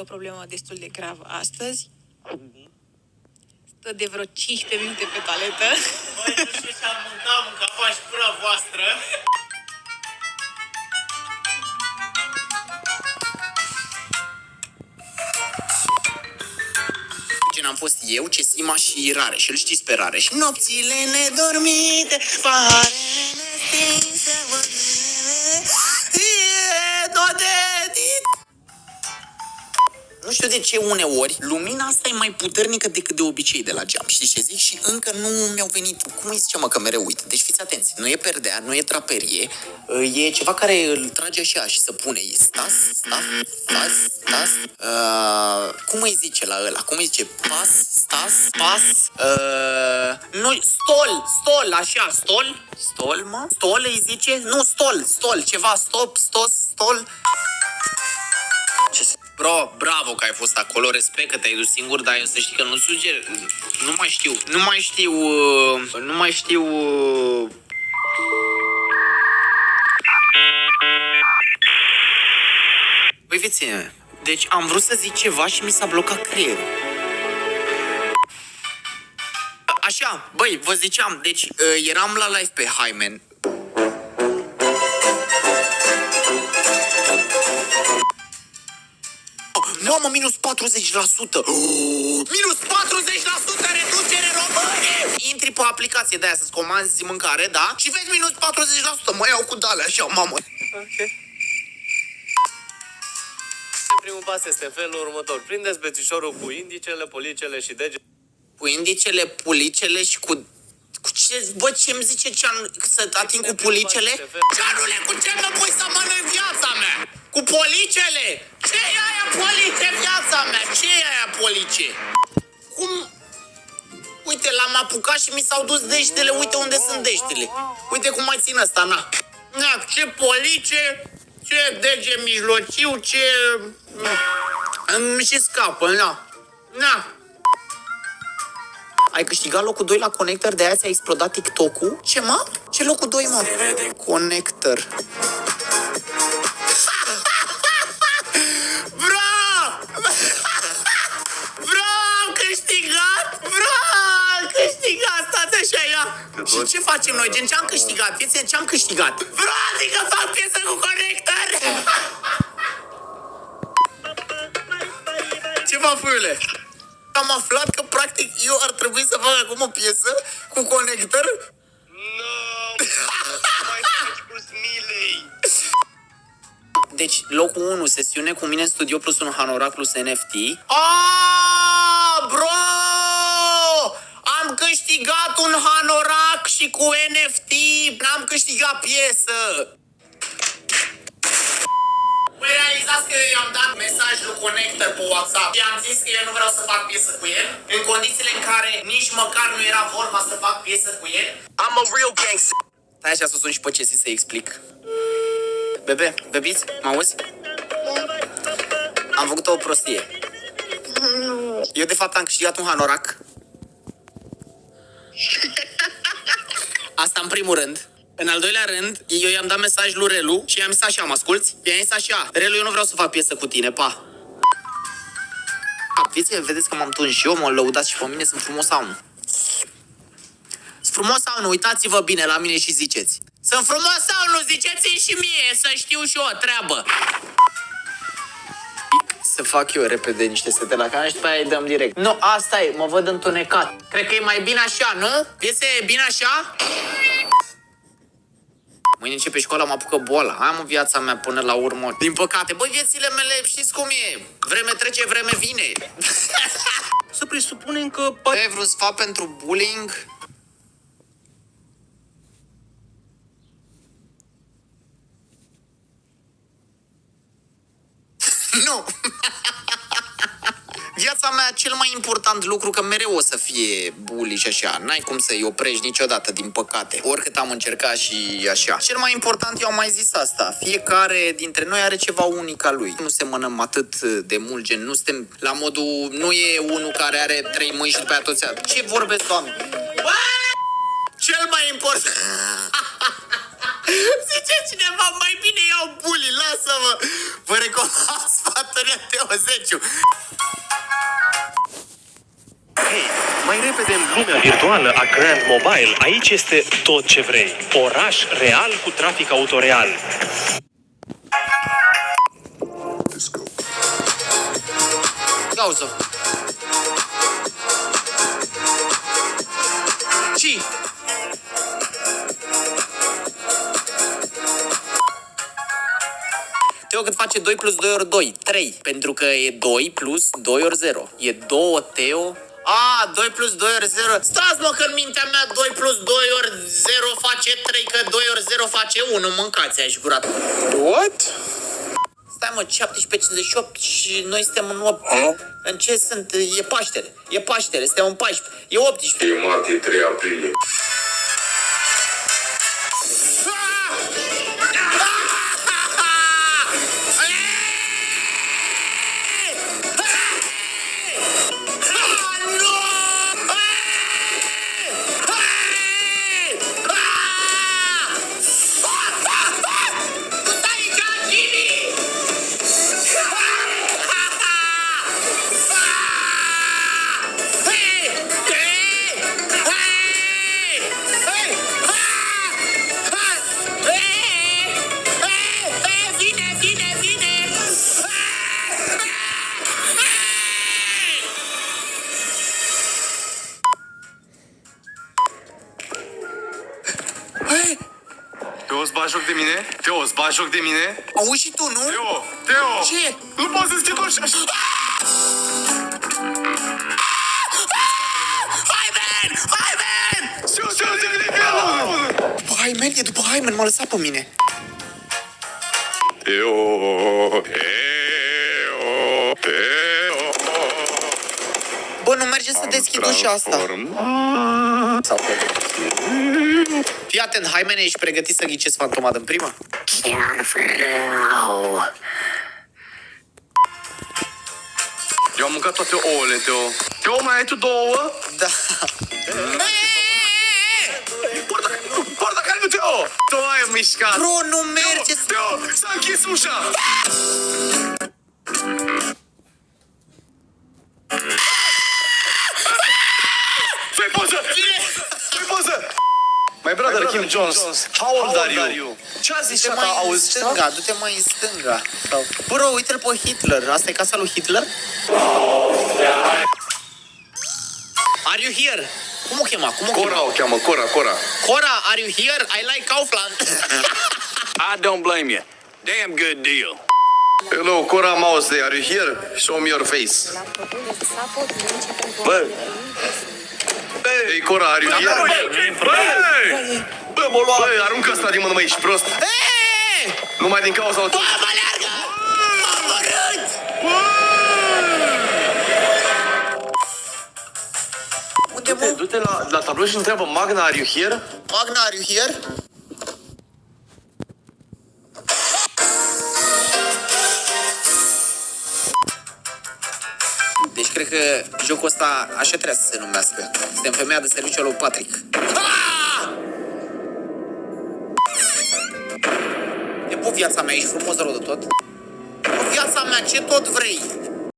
problemă destul de gravă astăzi. Stă de vreo 15 minute pe toaletă. Băi, nu știu ce am mâncat și pura voastră. Gen am fost eu, Cesima și Rareș. Îl știți pe Rareș. Nopțile nedormite, farele stinse, nu știu de ce uneori lumina asta e mai puternică decât de obicei de la geam. Știi ce zic? Și încă nu mi-au venit, cum îi zice, mă, că mereu uit. Deci fiți atenți, nu e perdea, nu e draperie, e ceva care îl trage așa și se pune. E stas. Cum îi zice la ăla? Cum îi zice? Pas, nu, stol, așa, stol, mă? Stol îi zice? Nu, stol, ceva, stol. Bro, bravo că ai fost acolo, respect că te-ai dus singur, dar eu să știi că nu suger, nu mai știu. Băi, vieține, deci am vrut să zic ceva și mi s-a blocat creierul. Așa, băi, vă ziceam, deci eram la live pe Hymen. Mamă, minus 40%! Minus 40% reducere, români! Intri pe aplicație de aia să-ți comanzi mâncare, da? Și vezi minus 40%, mă iau cu dale așa, mamă! Ok. Primul pas este felul următor. Prindeți bețișorul cu indicele, policele și degetele. Cu indicele, pulicele și cu ce, bă, ce-mi zice Cean să ating cu pulicele? Ceanule, cu ce mă pui să mănânc viața mea? Cu policele? Ce e aia police viața mea? Ce e aia police? Cum? Uite, l-am apucat și mi s-au dus deștele, uite unde sunt deștele. Uite cum mai țin ăsta, na. Na, ce police, ce dege mijlociu, ce... Și scapă, na. Ai câștigat locul 2 la Connector, de aia ți-a explodat TikTok-ul? Ce, mă? Ce locul 2, mă? Connector. Bro, am câștigat, stați așa, ia. Și ce facem noi? Gen, ce-am câștigat? Fieți, ce-am câștigat? Bro, adică fac piesă cu Connector. Ce mă, fuiule? Am aflat că, practic, eu ar trebui să fac acum o piesă cu Connector. Mai faci cu Smiley. Deci, locul 1, sesiune cu mine în studio plus un hanorac plus NFT. Aaaa, bro! Am câștigat un hanorac și cu NFT. N-am câștigat piesă. Păi realizați că eu i-am dat mesaj lui Connector pe WhatsApp și am zis că eu nu vreau să fac piesă cu el, în condițiile în care nici măcar nu era vorba să fac piesă cu el. I'm a real gangster. Stai așa să sun și pe Cesi să explic. Bebe, bebiți? Mă auzi? Am făcut o prostie. Eu de fapt am câștigat un hanorac. Asta în primul rând. În al doilea rând, eu i-am dat mesaj lui Relu și i-am zis așa, mă asculți? I-am zis așa, Relu, eu nu vreau să fac piesă cu tine, pa. Vedeți că m-am tuns și eu, mă lăudați și pe mine, sunt frumos sau nu? Sunt frumos sau nu? Uitați-vă bine la mine și ziceți. Sunt frumos sau nu? Ziceți-mi și mie, să știu și eu o treabă. Să fac eu repede niște sete la canal și după aia îi dăm direct. Nu, asta e, mă văd întunecat. Cred că e mai bine așa, nu? Piese, e bine așa? Mâine începe școala, mă apucă boala. Am în viața mea până la urmă. Din păcate, băi, viețile mele, știți cum e? Vreme trece, vreme vine. Să presupunem că... Ai vrut sfat pentru bullying? Nu! Viața mea, cel mai important lucru, că mereu o să fie bully și așa. N-ai cum să-i oprești niciodată, din păcate. Oricât am încercat și așa. Cel mai important, eu am mai zis asta. Fiecare dintre noi are ceva unic al lui. Nu semănăm atât de mult, gen, nu suntem la modul... Nu e unul care are 3 mâini și după aia toți... Ce vorbesc, Doamne? Cel mai important... Zice cineva, mai bine iau bully, lasă-mă! Vă recomand bateria Teo 10. Hei, mai repede în lumea virtuală a Grand Mobile, aici este tot ce vrei. Oraș real cu trafic autoreal. Gauzo. Și Teo, cât face 2 plus 2 ori 2? 3. Pentru că e 2 plus 2 ori 0. E 2, Teo. 2 plus 2 ori 0. Stați, mă, că în mintea mea 2 plus 2 ori 0 face 3, că 2 ori 0 face 1. Mâncați, aici gurat. What? Stai, mă, 17:58 și noi suntem în 8. În ce sunt? E Paștele. E Paștele, suntem în 14. E 18. E martie 3 aprilie. Teo, îți bagi joc de mine? Teo, îți bagi joc de mine? Auzi și tu, nu? Teo! Ce? Nu poți să schimbi așa! Hyman! Ce? Hyman, e după Hyman, m-a lăsat pe mine. Teo! Bă, nu merge să deschid ușa asta. Fii atent, Hyman, ești pregătit să ghicezi fantomada în prima? Eu am mâncat toate ouăle, Teo. Teo, mai ai tu 2 ouă? Da. Porta care nu, Teo! Tu ai mișcat! Bro, nu merge. Teo, s-a închis ușa! Fă-i poză! Fă-i poză! My brother Kim Jones, how old are you? Ce a zis Du-te mai în stânga, du-te mai în stânga. Bro, uite-l pe Hitler. Asta e casa lui Hitler? Are you here? Cum o chema? Cora o cheamă, Cora. Cora, are you here? I like Kaufland. I don't blame you. Damn good deal. Hello, Cora Mouse, are you here? Show me your face. Bă, Hey, Cora, are you here? bă, m-a luat. Bă, aruncă asta din mână, mă, ești prost. Hey! Numai din cauza Bă, mă leargă! M-am omorât! Unde, mă? Du-te la tablou și întreabă Magna, are you here? Magna, are you here? Deci cred că jocul ăsta așa trebuie să se numească. Suntem femeia de serviciu al lui Patrick. Ah! E pe viața mea, ești frumos rău de tot. Pe viața mea, ce tot vrei?